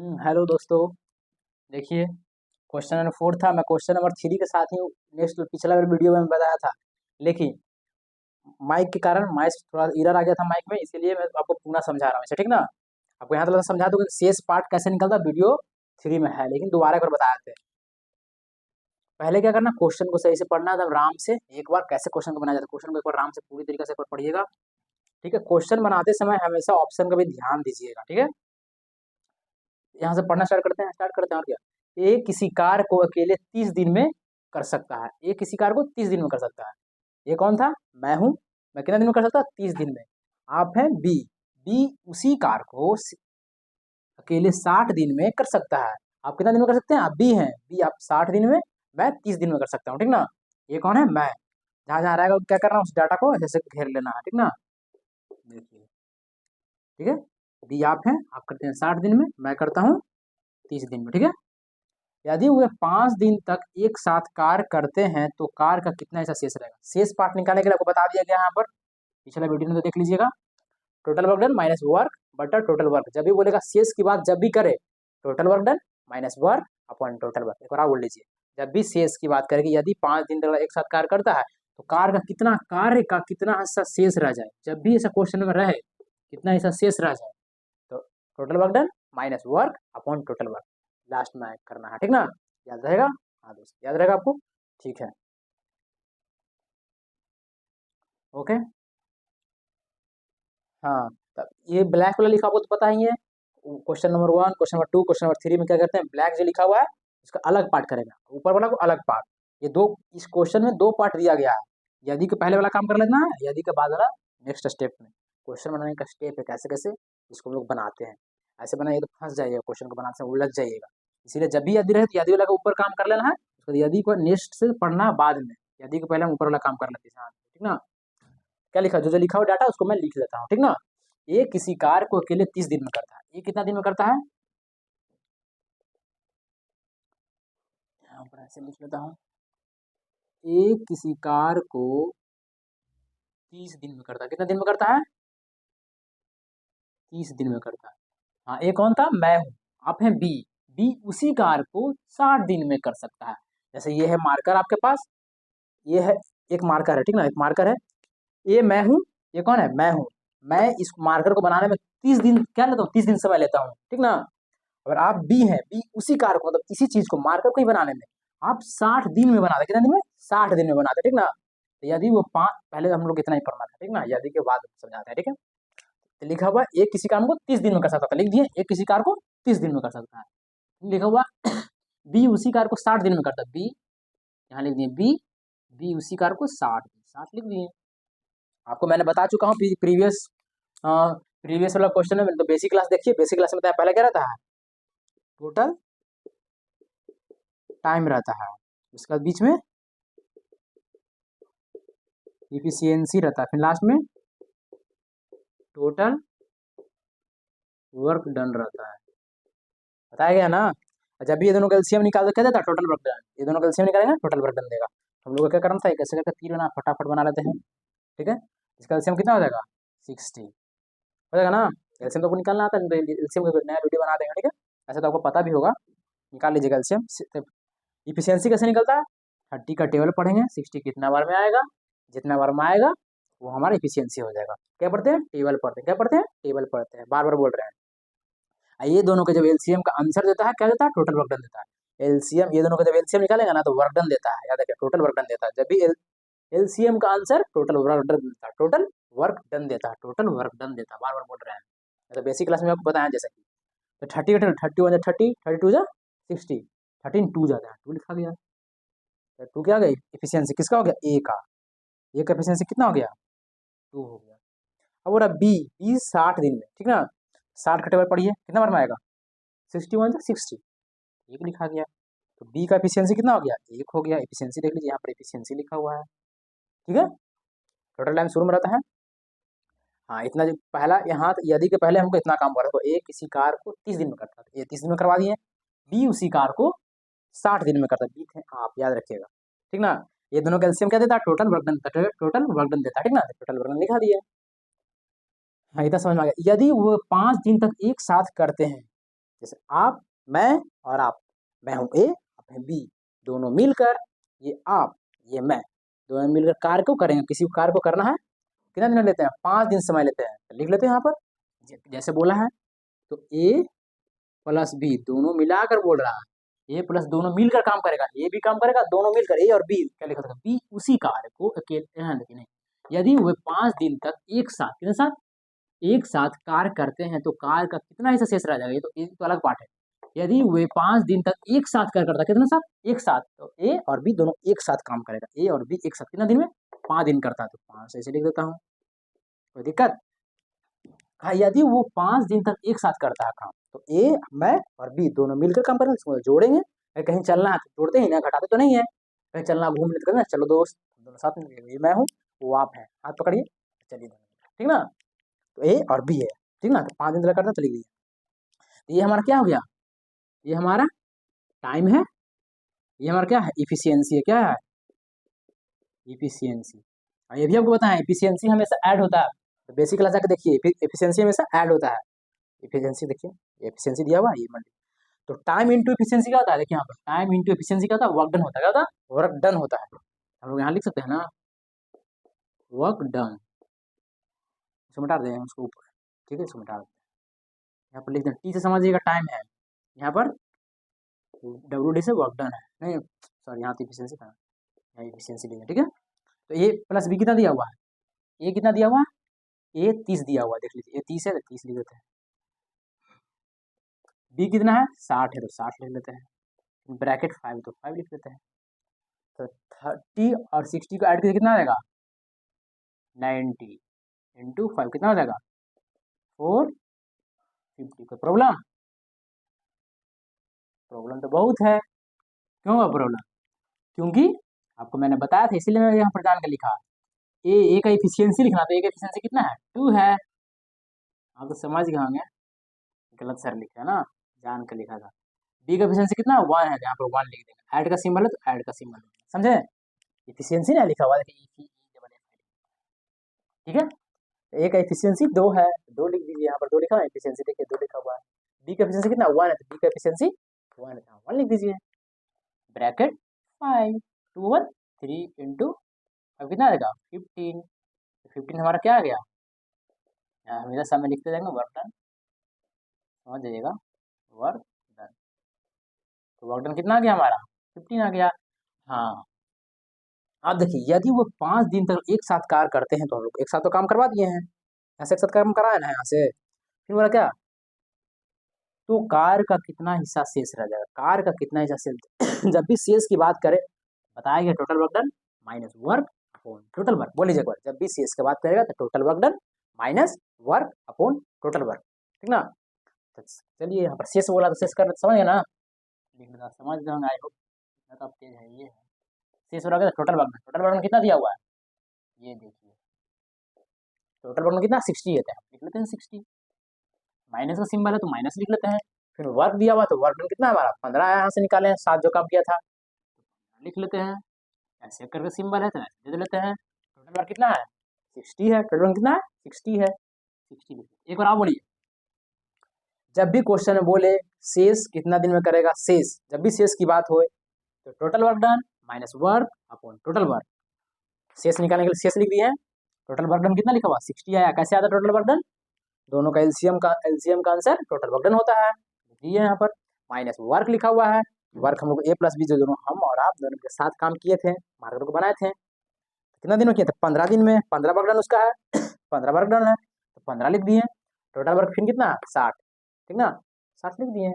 Hello दोस्तों। देखिए, question number 4 था। मैं क्वेश्चन नंबर 3 के साथ ही नेक्स्ट पिछला वीडियो में बताया था, लेकिन माइक के कारण माइक थोड़ा एरर आ गया था माइक में, इसीलिए मैं आपको पूरा समझा रहा हूँ इसे, ठीक ना। आपको यहाँ तक समझा दूँ कि शेष पार्ट कैसे निकलता वीडियो 3 में है, लेकिन दोबारा एक बार बताए थे। पहले क्या करना, क्वेश्चन को सही से पढ़ना था, आराम से एक बार कैसे क्वेश्चन को बनाया जाता है, क्वेश्चन को एक बार आराम से पूरी तरीके से एक बार पढ़िएगा, ठीक है। क्वेश्चन बनाते समय हमेशा ऑप्शन का भी ध्यान दीजिएगा, ठीक है। यहाँ से पढ़ना स्टार्ट करते हैं और क्या। ये किसी कार्य को अकेले 30 दिन में कर सकता है। ये किसी कार्य को 30 दिन में कर सकता है। ये कौन था? मैं हूं। मैं कितने दिन में कर सकता? 30 दिन में। आप हैं बी। बी उसी कार्य को अकेले 60 दिन में कर सकता है। आप कितना दिन में कर सकते हैं? आप बी हैं। बी आप 60 दिन में, मैं 30 दिन में कर सकता हूँ, ठीक ना। ये कौन है? मैं। जहां जहां रहेगा क्या करना, उस डाटा को ऐसे घेर लेना है, ठीक ना। देखिए, ठीक है। बी आप हैं, आप करते हैं 60 दिन में, मैं करता हूँ 30 दिन में, ठीक है। यदि वे 5 दिन तक एक साथ कार्य करते हैं तो कार्य का कितना ऐसा शेष रहेगा। शेष पार्ट निकालने के लिए आपको बता दिया गया यहाँ पर, पिछला वीडियो में तो देख लीजिएगा। Total work done minus work बटा टोटल वर्क। जब भी बोलेगा शेष की बात, जब भी करे total work done minus work upon total work. एक बार बोल लीजिए, जब भी शेष की बात करेगी, यदि 5 दिन तक एक साथ कार्य करता है तो कार्य का कितना हिस्सा शेष रह जाए। जब भी ऐसा क्वेश्चन में रहे कितना हिस्सा शेष रह जाए, तो total work done minus work upon total work last में करना है, ठीक ना। याद रहेगा? हाँ दोस्त, याद रहेगा आपको? ठीक है, ओके। हाँ, तब ये ब्लैक वाला लिखा हुआ तो पता ही है। Question number 1, question number 2, question number 3 में क्या करते हैं, ब्लैक जो लिखा हुआ है इसका अलग पार्ट करेगा, ऊपर वाला को अलग पार्ट। ये दो, इस क्वेश्चन में 2 पार्ट दिया गया है। यदि के पहले वाला काम कर लेना है, यदि के बाद वाला नेक्स्ट स्टेप में। क्वेश्चन बनाने का स्टेप है, कैसे कैसे इसको हम लोग बनाते हैं। ऐसे बनाइए तो फंस जाइएगा, क्वेश्चन को बनाने से उलझ जाइएगा। इसीलिए जब भी यदि रहे तो यदि वाला का ऊपर काम कर लेना है, उसके बाद यदि को नेक्स्ट से पढ़ना बाद में। यदि के पहले हम ऊपर वाला काम कर लेते हैं, ठीक ना। क्या लिखा, जो जो लिखा हुआ डाटा उसको मैं लिख देता हूँ, ठीक ना। ये किसी कार्य को अकेले 30 दिन में करता है। ये कितना दिन में करता है? यहाँ पर ऐसे लिख लेता हूँ, ये किसी कार्य को 30 दिन में करता है। कितना दिन में करता है? 30 दिन में करता है। हाँ, ये कौन था? मैं हूँ। आप हैं बी। बी उसी कार्य को 60 दिन में कर सकता है। जैसे ये है मार्कर आपके पास, ये है एक मार्कर है, ठीक ना, एक मार्कर है। ये मैं हूँ, ये कौन है? मैं हूँ। मैं इस मार्कर को बनाने में 30 दिन क्या लेता हूँ? 30 दिन समय लेता हूँ, ठीक ना। अगर आप बी हैं, बी उसी कार्य को, मतलब इसी चीज को, मार्कर को ही बनाने में आप 60 दिन में बनाते। कितने दिन में? 60 दिन में बनाते, ठीक ना। तो यदि वो 5, पहले हम लोग इतना ही पढ़ना था, ठीक ना, यदि के बाद समझाते हैं, ठीक है। तो लिखा हुआ एक किसी काम को 30 दिन में कर सकता था, लिख दिए एक किसी कार्य को 30 दिन में कर सकता है। लिखा हुआ बी उसी कार्य को 60 दिन में करता है। बी यहाँ लिख दिए, बी बी उसी कार्य को 60 लिख दिए। आपको मैंने बता चुका हूँ प्रीवियस प्रीवियस वाला क्वेश्चन में। तो बेसिक क्लास देखिए, बेसिक क्लास में बताया पहले क्या रहता है, टोटल टाइम रहता है, उसके बाद बीच में इफिशियंसी रहता है, फिर लास्ट में टोटल वर्क डन रहता है। बताया गया ना। जब भी ये दोनों कैल्शियम निकाल के क्या देता है? Total work done. ये दोनों कैल्शियम निकालेंगे, टोटल वर्क डन देगा। हम लोग को क्या करना था, कैसे करके तीर बना फटाफट बना लेते हैं, ठीक है। इसका कैल्शियम कितना हो जाएगा? 60 हो जाएगा ना। कैल्शियम तो आपको निकालना आता है, कैल्शियम का नया वीडियो बना देंगे, ठीक है। ऐसे तो आपको पता भी होगा, निकाल लीजिए कैल्शियम। इफिशियंसी कैसे निकलता है? 30 का टेबल पढ़ेंगे, 60 कितना बार में आएगा, जितना बार में आएगा वो हमारा इफिशियंसी हो जाएगा। क्या पढ़ते हैं? टेबल पढ़ते हैं। क्या पढ़ते हैं? टेबल पढ़ते हैं, बार बार बोल रहे हैं। ये दोनों का जब एलसीएम का आंसर देता है, क्या देता है? टोटल वर्क डन देता है। एलसीएम, ये दोनों का जब एलसीएम निकालेगा ना तो वर्क डन देता है, याद रखिए, टोटल वर्क डन देता है। जब भी एलसीएम का आंसर टोटल वर्क डन देता है, टोटल वर्क डन देता है, टोटल वर्क डन देता है, बार बार बोल रहे हैं। तो बेसिक क्लास में आपको बताया जैसा कि, तो 30 का 31 30, 32 जा 60, 13 2 जाता है, 2 लिखा गया। तो 2 क्या आ गई? इफिशियंसी किसका हो गया? ए का। ए का इफिशियंसी कितना हो गया? 2 हो गया। अब बोला बी, बी 60 दिन में, ठीक ना। 60 का टेबल पढ़िए, कितना बार में आएगा? 61 से 60, एक लिखा गया। तो बी का एफिशिएंसी कितना हो गया? 1 हो गया। एफिशिएंसी देख लीजिए, यहाँ पर एफिशिएंसी लिखा हुआ है, ठीक है। टोटल टाइम शुरू में रहता है, हाँ इतना जो पहला यहाँ यदि के पहले हमको इतना काम करा, तो ए किसी कार को 30 दिन में करता था, ये 30 दिन में करवा दिए। बी उसी कार को 60 दिन में करता, बी थे आप याद रखिएगा, ठीक ना। ये दोनों कैल्शियम क्या देता है? टोटल वर्क डन देता है, टोटल वर्क डन देता है, ठीक ना। टोटल वर्क डन लिखा दिया। हाँ, इतना समझ में आ गया। यदि वो 5 दिन तक एक साथ करते हैं जैसे आप, मैं और आप, मैं हूँ ए, आप हैं बी, दोनों मिलकर, ये आप ये मैं, दोनों मिलकर कार्य को करेंगे। किसी को कार्य को करना है, कितना दिन लेते हैं, 5 दिन समय लेते हैं। तो लिख लेते हैं यहाँ पर जैसे बोला है। तो ए प्लस बी दोनों मिलाकर बोल रहा है, ए प्लस दोनों मिलकर काम करेगा, ए भी काम करेगा, दोनों मिलकर, ए और बी क्या लिखा था, बी उसी कार्य को अकेले, नहीं, यदि वे 5 दिन तक एक साथ, कितने साथ, एक साथ कार्य करते हैं तो कार्य का कितना हिस्सा शेष रह जाएगा, ये तो अलग पार्ट है। यदि वे 5 दिन तक एक साथ कार्य करता है, कितना साथ, एक साथ, तो ए और बी दोनों एक साथ काम करेगा, ए और बी एक साथ कितना दिन में, 5 दिन करता है, तो 5 ऐसे लिख देता हूँ, कोई दिक्कत। हाँ, यदि वो 5 दिन तक एक साथ करता है काम, तो ए, मैं और बी दोनों मिलकर काम करेंगे, इसको जोड़ेंगे। कहीं चलना है तो जोड़ते ही ना, घटाते तो नहीं है। कहीं चलना, घूमने तो करना, चलो दोस्त दोनों साथ में, ये मैं हूँ वो आप है, हाथ पकड़िए, चलिए, ठीक ना। तो ए और बी है, ठीक ना। तो 5 दिन तक करना, चली गई। तो ये हमारा क्या हो गया, ये हमारा टाइम है, ये हमारा क्या है, इफिशियंसी है, क्या है, इफिशियंसी। ये भी आपको बताएं, इफिशियंसी हमेशा ऐड होता है, तो बेसिक क्लास जाकर देखिए, इफिशियंसी हमेशा ऐड होता है। इफिशियंसी देखिए, एफिशिएंसी दिया हुआ है, ये मल्टी, तो टाइम इंटू एफिशिएंसी क्या होता है, देखिए यहाँ पर टाइम इंटू एफिशिएंसी क्या होता है, वर्क डन होता है, क्या होता है, वर्क डन होता है। हम लोग यहाँ लिख सकते हैं ना, वर्क डन, इसको मिटा दें उसको ऊपर, ठीक है, इसको मिटा देते हैं, यहाँ पर लिख दें, टी से समझिएगा टाइम है, यहाँ पर डब्ल्यू डी से वर्क डन है, नहीं सॉरी, यहाँ तो एफिशिएंसी था, यहाँ एफिशिएंसी लिखा, ठीक है। तो ये प्लस बी कितना दिया हुआ है, ए कितना दिया हुआ है, ए 30 दिया हुआ है, देख लीजिए, ए 30 है तो 30 लिख देते हैं, बी कितना है 60 है तो 60 लिख लेते हैं, ब्रैकेट 5 तो 5 लिख लेते हैं। तो 30 और 60 को ऐड करके कितना आ जाएगा, 90 इंटू 5 कितना हो जाएगा, 450। कोई प्रॉब्लम, प्रॉब्लम तो बहुत है, क्यों है प्रॉब्लम, क्योंकि आपको मैंने बताया था, इसीलिए मैं यहाँ पर जान के लिखा, ए का इफिशियंसी लिखना, तो ए का इफिशियंसी कितना है, 2 है। आप तो समझ गए होंगे, गलत सर लिखा है ना, जान के लिखा था। बी का इफिशियंसी कितना है, 1 है, यहाँ पर 1 लिख देंगे, ऐड का सिंबल है तो ऐड का सिंबल, समझे, इफिशियंसी ना लिखा हुआ है, ठीक है। ए का एफिशिएंसी 2 है, 2 लिख दीजिए, यहाँ पर 2 लिखा है, एफिशिएंसी देखिए 2 लिखा हुआ है। बी का एफिशिएंसी कितना 1 है, तो बी का एफिशिएंसी 1 है, 1 लिख दीजिए, ब्रैकेट 5 2 1 3 इंटू, अब कितना आएगा 15, 15 हमारा क्या आ गया, हमेशा समय लिखते जाएंगे, वर्क डन, समझ जाइएगा, वर्क डन, तो वर्क डन कितना आ गया हमारा, 15 आ गया। हाँ, अब देखिए, यदि वो 5 दिन तक एक साथ कार्य करते हैं, तो हम लोग एक साथ तो काम करवा दिए हैं, यहाँ से एक साथ काम कराया ना, यहाँ से फिर बोला क्या, तो कार का कितना हिस्सा शेष रह जाएगा, कार का कितना हिस्सा शेष जब भी शेष की बात करें, बताया गया total work done minus work upon total work, बोल लीजिए एक बार, जब भी शेष की बात करेगा तो total work done minus work upon total work, ठीक ना। तो चलिए, यहाँ पर शेष बोला तो शेष करना समझ गए ना, लिखना समझ गए, आई होप, तो अब तेज है, ये है शेष हो रहा है टोटल वर्क, टोटल वर्क में कितना दिया हुआ है, ये देखिए, टोटल वर्क में कितना 60 है, लिख लेते हैं 60, माइनस का सिंबल है तो माइनस लिख लेते हैं, फिर वर्क दिया हुआ तो वर्क डन कितना हमारा 15 यहाँ से निकाले हैं, 7 जो काम किया था, लिख लेते हैं, ऐसे करके सिंबल है तो ऐसे दे लेते हैं, टोटल वर्क कितना है 60 है, टोटल वर्क कितना है 60 है, 60 लिख, एक बार आप बोलिए, जब भी क्वेश्चन में बोले शेष कितना दिन में करेगा, शेष जब भी शेष की बात हो तो total work done minus work upon total work, शेष निकालने के लिए शेष लिख दिए हैं, टोटल वर्क डन कितना लिखा हुआ 60 आया, कैसे आता टोटल वर्क डन, दोनों का एलसीएम का आंसर टोटल वर्क डन होता है, ये यहाँ पर माइनस वर्क लिखा हुआ है, वर्क हम लोग ए प्लस बी जो दोनों हम और आप दोनों के साथ काम किए थे, मार्कर को बनाए थे, कितना दिन में किए थे 15 दिन में, 15 वर्क डन उसका है 15 वर्क डन है, तो 15 लिख दिए, टोटल वर्क फिर कितना 60, ठीक ना, 60 लिख दिए,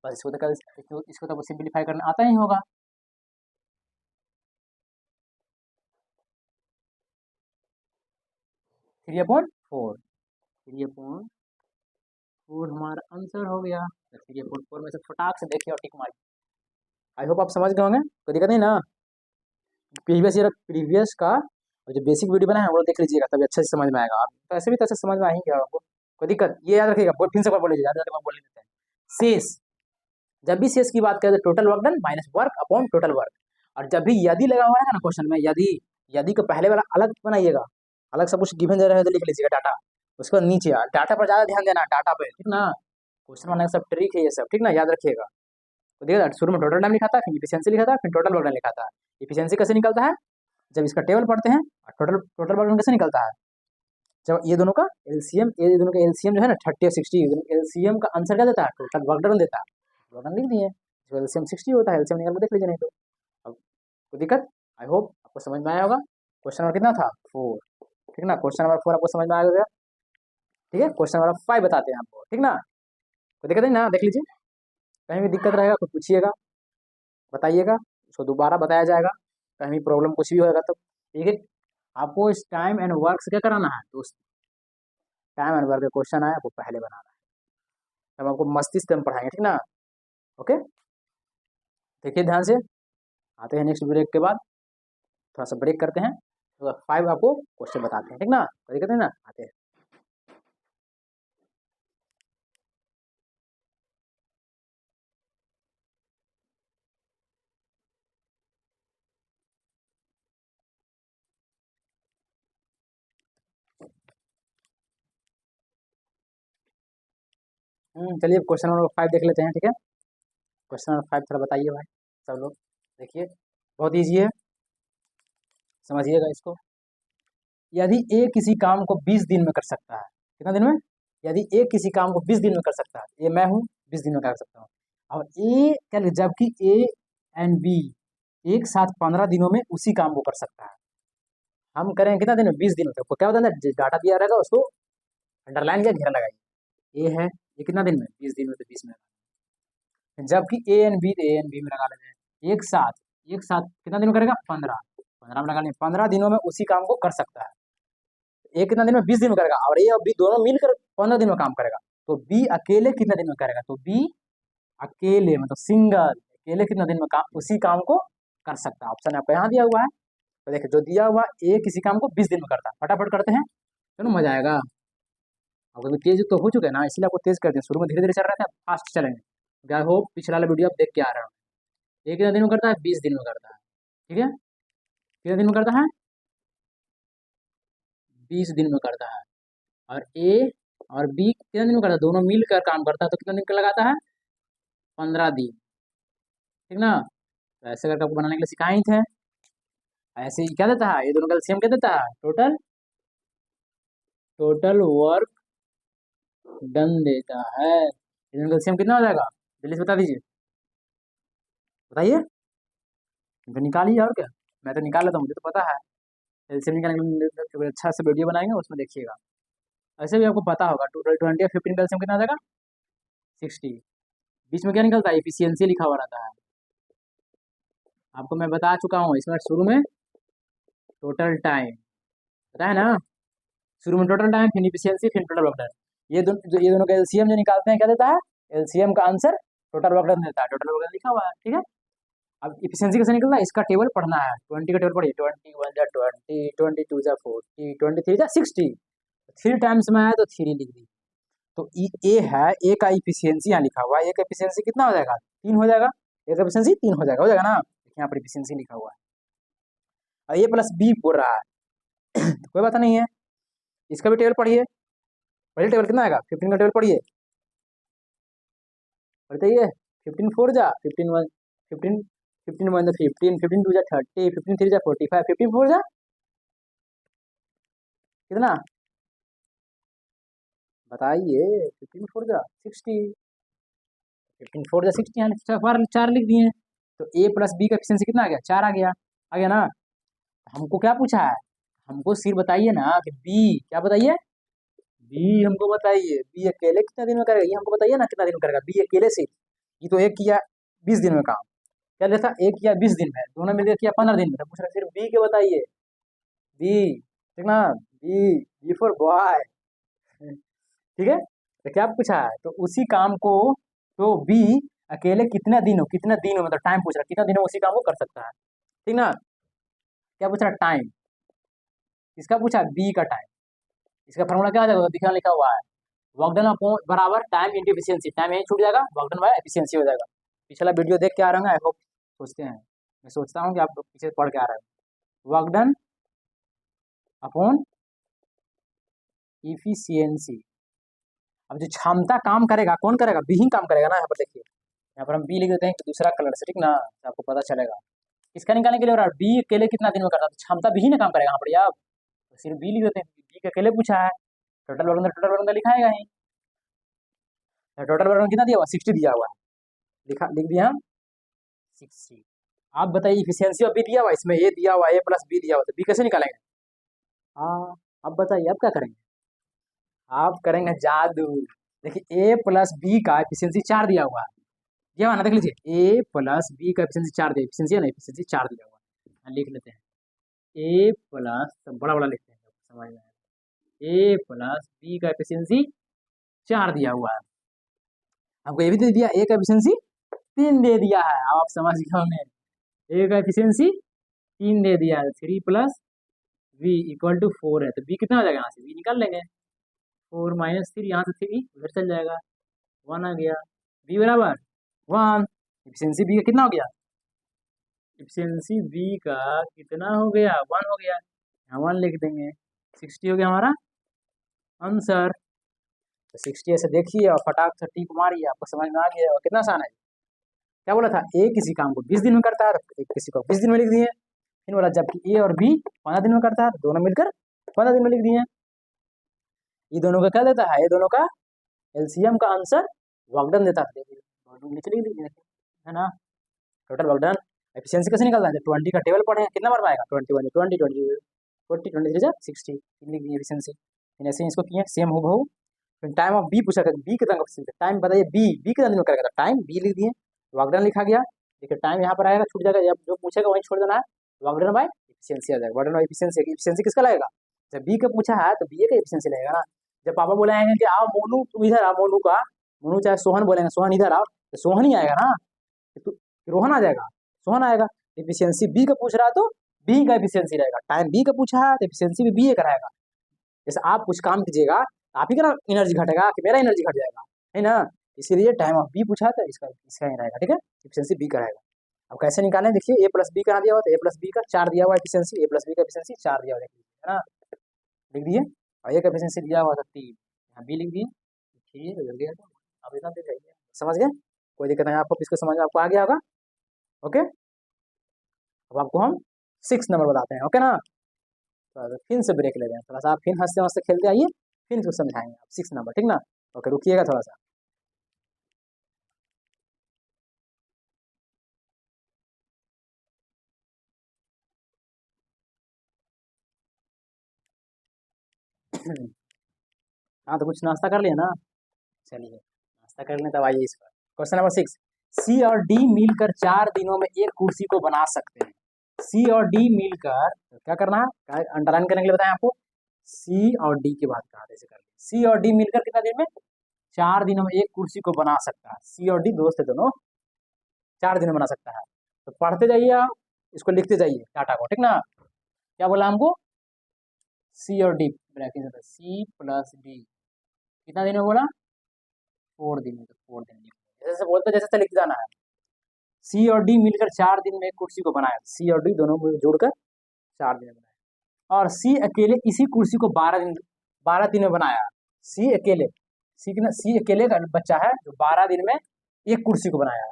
बस इसको तो सिंप्लीफाई करना आता ही होगा, थ्री अपॉन फोर हमारा आंसर हो गया, 3/4 में से फटाक से देखिए और टिक मारिए, आई होप आप समझ गए होंगे, कोई दिक्कत नहीं ना, प्रीवियस का जो बेसिक वीडियो बना है वो देख लीजिएगा, तभी अच्छे से समझ में आएगा, आप तो ऐसे भी तो अच्छे समझ में आएंगे आपको, कोई दिक्कत, ये याद रखिएगा, फिर से बोल लीजिए, बोल लेते हैं, शेष जब भी शेष की बात करें तो total work done minus work upon total work, और जब भी यदि लगा हुआ है ना क्वेश्चन में, यदि को पहले वाला अलग बनाइएगा, अलग सब कुछ गिवन दे रहे हैं तो लिख लीजिएगा डाटा, उसके बाद नीचे डाटा पर ज़्यादा ध्यान देना, डाटा पे, ठीक ना, क्वेश्चन बनाने का सब ट्रिक है ये सब, ठीक ना, याद रखिएगा। तो देखिए शुरू में टोटल टाइम लिखा था, फिर इफिशियंसी लिखा था, फिर टोटल वर्क डन लिखा था। इफिशियंसी कैसे निकलता है, जब इसका टेबल पढ़ते हैं। और टोटल टोटल वर्क डन कैसे निकलता है, जब ये दोनों का एलसीएम, ये दोनों का एलसीएम जो है ना 30 और 60, एलसीएम का आंसर क्या देता है, टोटल वर्क डन देता है। वर्क डन लिख दिए, जो एलसीएम 60 होता है, एलसीएम निकाल के देख लीजिए नहीं तो। अब कोई दिक्कत, आई होप आपको समझ में आया होगा। क्वेश्चन नंबर कितना था, 4, ठीक ना। क्वेश्चन नंबर 4 आपको समझ में आ गया, ठीक है। क्वेश्चन नंबर 5 बताते हैं आपको, ठीक ना। कोई दिक्कत नहीं ना, देख लीजिए, कहीं भी दिक्कत रहेगा कुछ पूछिएगा, बताइएगा, उसको दोबारा बताया जाएगा। कहीं भी प्रॉब्लम कुछ भी होगा तो, ठीक है। आपको इस टाइम एंड वर्क से क्या कराना है दोस्त, टाइम एंड वर्क का क्वेश्चन आया वो पहले बनाना है, हम आपको मस्तिष्क में पढ़ाएंगे, ठीक ना। ओके, देखिए ध्यान से, आते हैं नेक्स्ट ब्रेक के बाद, थोड़ा सा ब्रेक करते हैं, तो 5 आपको क्वेश्चन बताते हैं, ठीक ना, कोई दिक्कत नहीं ना, आते हैं। चलिए क्वेश्चन नंबर 5 देख लेते हैं, ठीक है। क्वेश्चन नंबर 5 थोड़ा बताइए भाई सब लोग, देखिए बहुत ईजी है, समझिएगा इसको। यदि ए किसी काम को 20 दिन में कर सकता है, कितना दिन में, यदि ए किसी काम को 20 दिन में कर सकता है, ये मैं हूँ, 20 दिन में कर सकता हूँ, और ए क्या, जबकि ए एंड बी एक साथ 15 दिनों में उसी काम को कर सकता है, हम करें कितना दिन में, 20 दिन में। तो क्या होता है, डाटा दिया रहेगा उसको अंडरलाइन या घेरा लगाइए, ए है ये कितना दिन में, 20 दिन में, तो 20 में, जबकि ए एंड बी, तो ए एंड बी में लगा लेते हैं, एक साथ कितना दिन में करेगा, 15, 15 में लगा लेंगे, 15 दिनों में उसी काम को कर सकता है। ए कितना दिन में, 20 दिन में करेगा, और ए और बी दोनों मिलकर 15 दिन में काम करेगा। तो बी अकेले कितना दिन में करेगा, तो बी अकेले मतलब सिंगल, अकेले कितना दिन में काम, उसी काम को कर सकता है। ऑप्शन आपको यहाँ दिया हुआ है, तो देखिए जो दिया हुआ ए किसी काम को 20 दिन में करता है, फटाफट करते हैं, चलो मजा आएगा। अब कभी तेज तो हो चुके हैं ना, इसलिए आपको तेज करते हैं, शुरू में धीरे धीरे चल रहे थे, फास्ट चलेंगे। आई होप पिछला वाला वीडियो आप देख के आ रहे हो। ए कितना दिन में करता है, 20 दिन में करता है, ठीक है, कितने दिन में करता है, 20 दिन में करता है। और ए और बी कितने दिन में करता है, दोनों मिलकर काम करता है, तो कितने दिन का लगाता है, 15 दिन, ठीक ना। तो ऐसे करके आपको बनाने के लिए सिखाए ही थे। ऐसे ही क्या देता है, ये दोनों का एलसीएम क्या देता है, टोटल टोटल वर्क डन देता है। ये दोनों का एलसीएम कितना हो जाएगा, जल्दी से बता दीजिए, बताइए, तो निकालिए, और क्या, मैं तो निकाल लेता हूँ, मुझे तो पता है। एलसीएम निकालने के लिए अच्छा से वीडियो बनाएंगे, उसमें देखिएगा। ऐसे भी आपको पता होगा, 20 और 15 का एलसीएम कितना आ जाएगा, 60। बीच में क्या निकलता है, इफिशियंसी लिखा हुआ रहता है, आपको मैं बता चुका हूँ इसमें शुरू में, टोटल टाइम पता है ना, शुरू में टोटल टाइम, फिर इफिशियंसी, फिर टोटल वर्क डन। ये दोनों का एलसीएम जो निकालते हैं क्या देता है, एलसीएम का आंसर टोटल वर्क डन देता है, टोटल वर्क डन लिखा हुआ है, ठीक है। अब इफिशियंसी कैसे निकलता है, इसका टेबल पढ़ना है, 20 का टेबल पढ़िए, 21 जा 20, 22 जा 40, 23 जा 60, 3 टाइम्स में आया तो 3 लिख दी। तो ए है, ए का इफिशियंसी यहाँ लिखा हुआ है, ए का इफिशियंसी कितना हो जाएगा, 3 हो जाएगा, ए का इफिशियंसी 3 हो जाएगा ना, यहाँ पर इफिशियंसी लिखा हुआ है, और ए प्लस बी बोल रहा है तो कोई बात नहीं है, इसका भी टेबल पढ़िए, पहले टेबल कितना आएगा, 15 का टेबल पढ़िए, बताइए, 15 4 जा 15 1, 15 15 1 जा 15, 15 2 जा 30, 15 3 जा 45, 15 4 जा कितना, बताइए, 15 4 जा 60, 15 4 जा 60, यहाँ 4 लिख दिए। तो ए प्लस बी का एफिशिएंसी कितना आ गया, 4 आ गया ना। हमको क्या पूछा है, हमको सिर्फ बताइए ना कि बी, क्या बताइए, बी हमको बताइए, बी अकेले कितना दिन में करेगा, ये हमको बताइए ना कितना दिन में करेगा, बी अकेले से, ये तो एक किया 20 दिन में काम, क्या देखा, एक किया 20 दिन में, दोनों मिलकर किया 15 दिन में, तो पूछ रहा सिर्फ बी के बताइए, बी, ठीक ना, बी फॉर बॉय, ठीक है। तो क्या पूछा है, तो उसी काम को, तो बी अकेले कितना दिनों मतलब टाइम पूछ रहा है, कितना दिनों उसी काम को कर सकता है, ठीक ना। क्या पूछ रहा है, टाइम, किसका पूछा, बी का टाइम। इसका फॉर्मूला क्या आ जाएगा, दिखना लिखा हुआ है, वर्क डन अपॉन बराबर टाइम इंटू एफिशिएंसी, टाइम यही छूट जाएगा, वर्क डन बाय एफिशिएंसी हो जाएगा। पिछला वीडियो देख के आ रहे हैं, आई होप सोचते हैं, मैं सोचता हूँ कि आप पीछे पढ़ के आ रहे हैं, वर्क डन अपॉन इफिशियंसी, अब जो क्षमता काम करेगा कौन करेगा, बी ही काम करेगा ना। यहाँ पर देखिए, यहाँ पर हम बी लिख देते हैं दूसरा कलर से, ठीक ना, तो आपको पता चलेगा किसका निकालने के लिए हो रहा है। बी अकेले कितना दिन में करता है, तो क्षमता बी ही ना काम करेगा यहाँ पर आप, तो सिर्फ बी लिख देते हैं, बी के अकेले पूछा है। टोटल वर्क लिखाएगा ही, टोटल वर्क कितना दिया हुआ 60 दिया हुआ है, लिख दिया हम 60। आप बताइए इफिशियंसी ऑफ बी दिया हुआ, इसमें ए दिया हुआ, ए प्लस बी दिया हुआ, तो बी कैसे निकालेंगे। हाँ, अब बताइए आप क्या करेंगे, आप करेंगे जादू। देखिए ए प्लस बी का एफिशिएंसी 4 दिया हुआ है, ये वाला देख लीजिए, ए प्लस बी का एफिशिएंसी 4 दिया, एफिशिएंसी है ना, एफिशिएंसी 4 दिया हुआ है, लिख लेते हैं ए प्लस, बड़ा बड़ा लिखते हैं समझ में, ए प्लस बी का एफिशिएंसी 4 दिया हुआ है। आपको ये भी दे दिया, ए का एफिशिएंसी 3 दे दिया है, आप समझ गए होंगे, ए का एफिशिएंसी 3 दे दिया है, 3 प्लस वी इक्वल टू 4 है, तो बी कितना हो जाएगा, यहाँ से बी निकाल लेंगे, 4 माइनस 3, यहाँ से 3 उधर चल जाएगा, 1 आ गया, बी बराबर 1। एफिशिएंसी बी का कितना हो गया, एफिशिएंसी बी का कितना हो गया, 1 हो गया, यहाँ 1 लिख देंगे, 60 हो गया हमारा आंसर। तो 60 ऐसे देखिए और फटाक से टिक मारिए, आपको समझ में आ गया, और कितना आसान है। क्या बोला था, ए किसी काम को 20 दिन में करता है, तो किसी को 20 दिन में लिख दिए। फिर बोला जबकि ए और बी 15 दिन में करता है, तो दोनों मिलकर 15 दिन में लिख दिए। ये दोनों का क्या देता है, ये दोनों का एलसीएम का आंसर वर्क डन देता है, नीचे लिख दीजिए, है ना। टोटल वर्क डन एफिशिएंसी कैसे निकलता है, 20 का टेबल पढ़े कितना बार आएगा, 21 20 20 40 23 60 लिख दिए एफिशिएंसी। ऐसे इसको किए सेम हो बहु। फिर टाइम ऑफ बी पूछा, बी कितना का टाइम बताइए, बी कितना दिन में करेगा, टाइम बी लिख दिए, वर्क डन लिखा गया। देखिए टाइम यहाँ पर आएगा, छूट जाएगा, जब जो पूछेगा वहीं छोड़ देना है, वर्क डन बाय एफिशिएंसी आ जाएगा, work done by efficiency. Efficiency किसका लगेगा, जब बी का पूछा है तो बी का एफिशिएंसी लगेगा ना। जब पापा बोलेंगे कि आओ मोनू तुम इधर आओ, मोनू का, मोनू चाहे सोहन बोलेंगे सोहन इधर आओ, तो सोहन ही आएगा ना, तो रोहन आ जाएगा, सोहन आएगा। एफिशिएंसी बी का पूछ रहा है तो बी का एफिशिएंसी रहेगा, टाइम बी का पूछा है तो एफिशिएंसी भी बी का रहेगा। जैसे आप कुछ काम कीजिएगा, आप ही का ना एनर्जी घटेगा कि मेरा एनर्जी घट जाएगा, है ना, इसीलिए टाइम ऑफ बी पूछा था, इसका इसका ही रहेगा, ठीक है, एफिशिएंसी बी का रहेगा। अब कैसे निकालें, देखिए ए प्लस बी कहाँ दिया हुआ, तो ए प्लस बी का 4 दिया हुआ एफिशिएंसी, ए प्लस बी का एफिशिएंसी 4 दिया हुआ, है ना, लिख दिए। और ए का एफिशिएंसी दिया हुआ था 3, यहाँ बी लिख दिए, ठीक है, जल्दी अब इतना दे जाइए, समझ गए, कोई दिक्कत नहीं आपको, इसको समझ आपको आ गया होगा, ओके। अब आपको हम 6 नंबर बताते हैं, ओके ना, तो फिर से ब्रेक ले रहे हैं थोड़ा सा, आप फिर हंसते हंसते खेलते आइए, फिर इसको समझाएंगे आप 6 नंबर, ठीक ना, ओके, रुकिएगा थोड़ा सा। हाँ तो कुछ नाश्ता कर लिया ना, चलिए नाश्ता कर लें, तब आइए इस पर। क्वेश्चन नंबर 6, सी और डी मिलकर 4 दिनों में एक कुर्सी को बना सकते हैं। सी और डी मिलकर क्या करना है, अंडरलाइन करने के लिए बताएं आपको, सी और डी की बात कहा, ऐसे कर सी और डी मिलकर कितना दिन में, 4 दिनों में एक कुर्सी को बना सकता है। सी और डी दोस्त है दोनों, 4 दिन में बना सकता है, तो पढ़ते जाइए आप, इसको लिखते जाइए टाटा को, ठीक ना। क्या बोला हमको, सी और डी ब्रैकेट में, सी प्लस डी कितना दिन में बोला, 4 दिन में, तो 4 दिन जैसे बोलते जैसे लिख जाना है। सी और डी मिलकर 4 दिन में एक कुर्सी को बनाया, सी और डी दोनों को जोड़कर 4 दिन में बनाया, और सी अकेले इसी कुर्सी को 12 दिन में बनाया। सी अकेले, सी अकेले का बच्चा है जो 12 दिन में एक कुर्सी को बनाया है।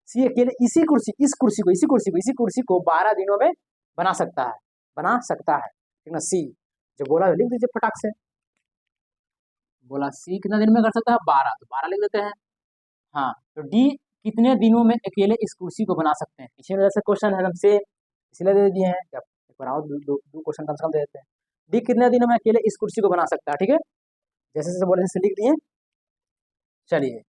सी अकेले इसी कुर्सी, इसी कुर्सी को 12 दिनों में बना सकता है, बना सकता है, ठीक ना। सी जो बोला लिख दीजिए फटाक से, बोला सी कितना दिन में कर सकता है, 12, तो 12 लिख देते हैं। हाँ, तो डी कितने दिनों में अकेले इस कुर्सी को बना सकते हैं, इसी वजह से क्वेश्चन है हमसे, इसलिए दे दिए हैं, जब बनाओ दो क्वेश्चन कम से कम दे देते हैं। डी कितने दिनों में अकेले इस कुर्सी को बना सकता है, ठीक है, जैसे जैसे बोले जैसे लिख दिए। चलिए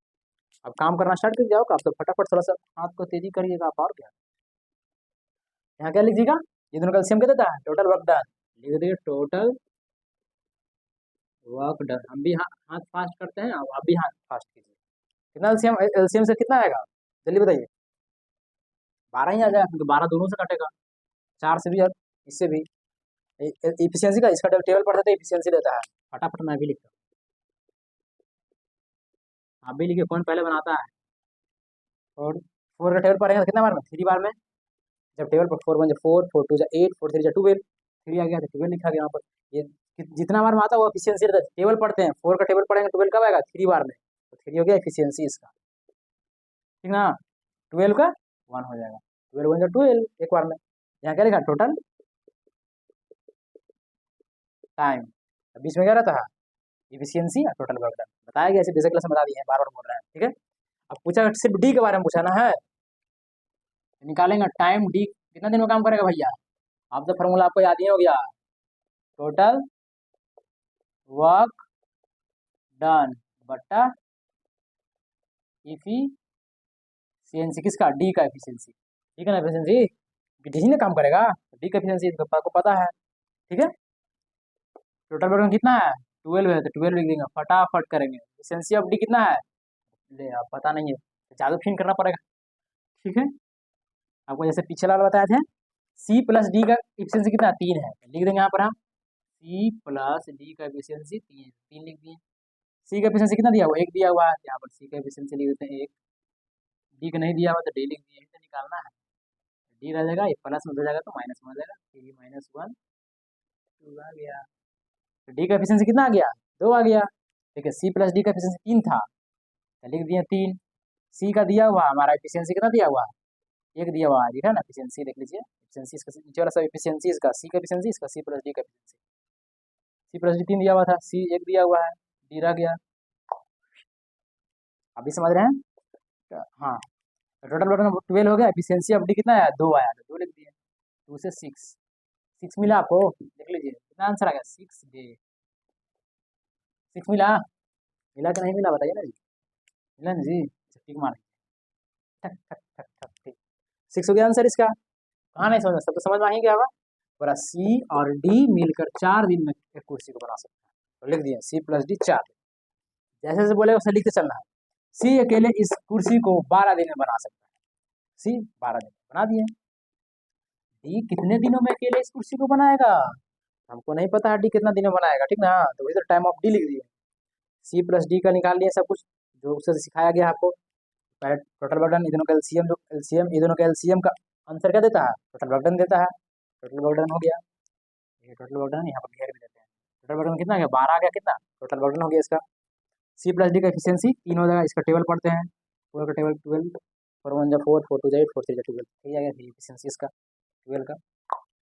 अब काम करना स्टार्ट कर जाओ, आप तो फटाफट थोड़ा सा हाथ को तेजी करिएगा आप, और क्या यहाँ क्या लीजिएगा, ये दोनों का एलसीएम क्या देता है, टोटल वर्क डन, लिख दिए टोटल वर्क डन। हम भी हाथ फास्ट करते हैं, आप भी हाथ फास्ट कीजिए। कितना एलसीएम, एलसीएम से कितना आएगा, जल्दी बताइए, 12 ही आ जाएगा, क्योंकि 12 दोनों से कटेगा, 4 से भी और इससे भी। इफिशियंसी का इसका टेबल पढ़ते तो इफिशियंसी देता है, फटाफट मैं भी लिखता हूँ, आप भी लिखिए, कौन पहले बनाता है। और 4 का टेबल पढ़ेगा कितना बार में, 3 बार में, जब टेबल पर 4 1 4 4 2 8 4 3 12, 3 आ गया तो 12 लिखा गया यहाँ पर। ये जितना बार में आता है वो एफिशिएंसी रहता है। टेबल पढ़ते हैं, 4 का टेबल पढ़ेंगे 12 कब आएगा, 3 बार में, तो 3 हो गया एफिशिएंसी इसका, ठीक ना। 12 का 1 हो जाएगा, 12 वन 12 एक बार में। यहाँ क्या लिखा, टोटल टाइम, बीच में क्या रहता है, इफिशियंसी और टोटल वर्क डन, बताया गया, ऐसे बेसिक क्लास में बता दिए हैं, बार बार बोल रहे हैं, ठीक है। अब पूछा सिर्फ डी के बारे में पूछाना है, निकालेंगे टाइम डी कितना दिन में काम करेगा भैया, आप तो फॉर्मूला आपको याद ही हो गया, टोटल वर्क डन बट्टा इफिशियंसी किसका, डी का एफिशिएंसी, ठीक है ना, एफिशिएंसी डी ने काम करेगा, डी का एफिशिएंसी को पता है, ठीक है। टोटल वर्क कितना है 12 है, तो 12 लिख देंगे, फटाफट करेंगे। एफिशिएंसी ऑफ डी कितना है, ले आप पता नहीं है, जादू फिन करना पड़ेगा, ठीक है। आपको जैसे पिछले वाला बताया थे, सी प्लस डी का एफिशिएंसी कितना, 3 है, लिख देंगे यहाँ पर हम सी प्लस डी का एफिशिएंसी 3 लिख दिए। सी का एफिशिएंसी कितना दिया हुआ, 1 दिया हुआ है, यहाँ पर सी का एफिशिएंसी लिख देते हैं 1, डी का नहीं दिया हुआ तो डी लिख दिए, तो निकालना है, डी रह जाएगा, ये प्लस में हो जाएगा तो माइनस में हो जाएगा, 3 माइनस 1 2 आ गया, तो डी का एफिशिएंसी कितना आ गया, 2 आ गया, ठीक है। सी प्लस डी का एफिशिएंसी 3 था, तो लिख दिए 3। सी का दिया हुआ हमारा एफिशिएंसी कितना दिया हुआ, 1 दिया हुआ है, दिखा ना, एफिशिएंसी देख लीजिए, एफिशिएंसी इसका नीचे वाला सब एफिशिएंसी इसका, सी का एफिशिएंसी इसका, सी प्लस डी का एफिशिएंसी, सी प्लस डी 3 दिया हुआ था, सी 1 दिया हुआ है, डी रह गया, अभी समझ रहे हैं, तो हाँ, टोटल वर्क 12 हो गया, एफिशिएंसी ऑफ डी कितना आया, 2 आया, तो 2 लिख दिए, 2 से 6 मिला आपको, देख लीजिए कितना आंसर आ गया, 6 डे, 6 मिला, मिला कि नहीं मिला बताइए ना जी, मिला ना जी, टिक मार, ठक ठक ठक ठक, ठीक, 6 हो गया आंसर इसका, कहाँ नहीं समझ, सबको समझ में आ ही गया होगा, पूरा सी और डी मिलकर 4 दिन में एक कुर्सी को बना सकते हैं, तो लिख दिए सी प्लस डी 4, जैसे जैसे बोले वैसे लिखते चलना है, सी अकेले इस कुर्सी को 12 दिन में बना सकता है, सी 12 दिन में बना दिए, डी कितने दिनों में अकेले इस कुर्सी को बनाएगा, हमको नहीं पता है डी कितना दिन में बनाएगा, ठीक ना, तो इधर टाइम ऑफ डी लिख दिए, सी प्लस डी का निकाल लिया सब कुछ जो उससे सिखाया गया आपको, पहले टोटल वर्क डन, दोनों का एलसीएम, जो एलसीएम दोनों का एलसीएम का आंसर क्या देता है, टोटल वर्क डन देता है, टोटल वर्क डन हो गया, ये टोटल वर्क डन यहाँ पर घेर भी देते हैं, टोटल वर्क डन कितना गया, 12 आ गया, कितना टोटल वर्क डन हो गया इसका। सी प्लस डी का एफिशिएंसी 3 हो जाएगा, इसका टेबल पढ़ते हैं, पूरा का टेबल 12, 4 1 जा 4, 4 2 जा 8, 4 3 जा 12, ठीक है, एफिशिएंसी इसका 12 का,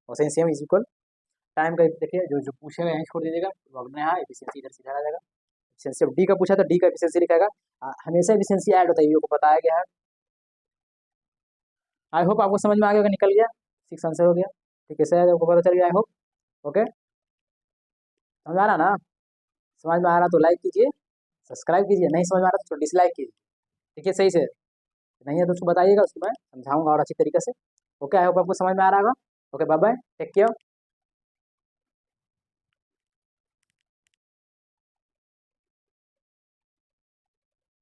और सेम इज इक्वल टाइम का, देखिए जो जो पूछे हुए हैं छोड़ दीजिएगा, वर्क डन है, एफिशिएंसी इधर सीधा आ जाएगा, एफिशिएंसी ऑफ डी का पूछा तो डी का एफिशिएंसी लिखाएगा, हमेशा एफिशिएंसी ऐड होता है, ये को बताया गया है। आई होप आपको समझ में आ गया, निकल गया, 6 आंसर हो गया, ठीक है, सर आपको पता चल गया, आई होप, ओके, समझ आ रहा ना, समझ में आ रहा तो लाइक कीजिए, सब्सक्राइब कीजिए, नहीं समझ में आ रहा तो डिसलाइक कीजिए, ठीक है, सही से, नहीं है तो उसको बताइएगा, उसको मैं समझाऊंगा और अच्छी तरीके से, ओके, आई होप आपको समझ में आ रहा होगा, okay, bye bye, take care.